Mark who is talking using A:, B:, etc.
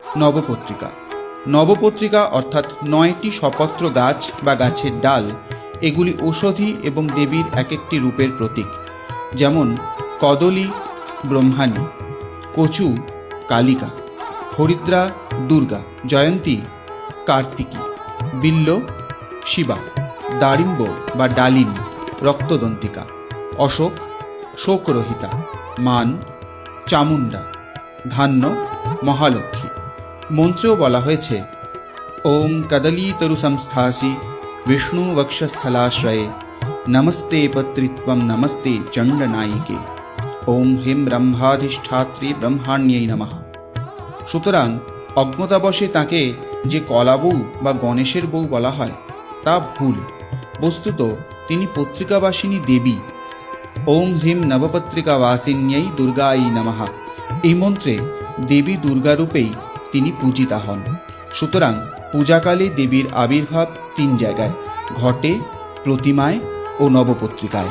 A: নবপত্রিকা। নবপত্রিকা অর্থাৎ 9টি সপত্র গাছ বা গাছের ডাল, এগুলি ঔষধি এবং দেবীর এক একটি রূপের প্রতীক। যেমন কদলী ব্রহ্মাণী, কচু কালিকা, হরিদ্রা দুর্গা, জয়ন্তী কার্তিকী, বিল্ল শিবা, দারিম্ব বা ডালিম রক্তদন্তিকা, অশোক শোকরহিতা, মান চামুণ্ডা, ধান্য মহালক্ষ্মী। মন্ত্রেও বলা হয়েছে ওম কদলীতরু সংস্থাসি বিষ্ণু বক্ষস্থলাশ্রয়ে নমস্তে পত্রিত্বম নমস্তে চণ্ডনায়িকে ওম হ্রিম ব্রহ্মাধিষ্ঠাত্রী ব্রহ্মাণ্যೈ নমঃ। সুতরাং অজ্ঞতাবশে তাকে যে কলা বউ বা গণেশের বউ বলা হয় তা ভুল। বস্তুত তিনি পত্রিকাবাসিনী দেবী। ওম হ্রিম নবপত্রিকাবাসিন্যై দুর্গাই নমঃ। এই মন্ত্রে দেবী দুর্গারূপেই তিনি পূজিতা হন। সুতরাং পূজাকালে দেবীর আবির্ভাব 3 জায়গায়: ঘটে, প্রতিমায় ও নবপত্রিকায়।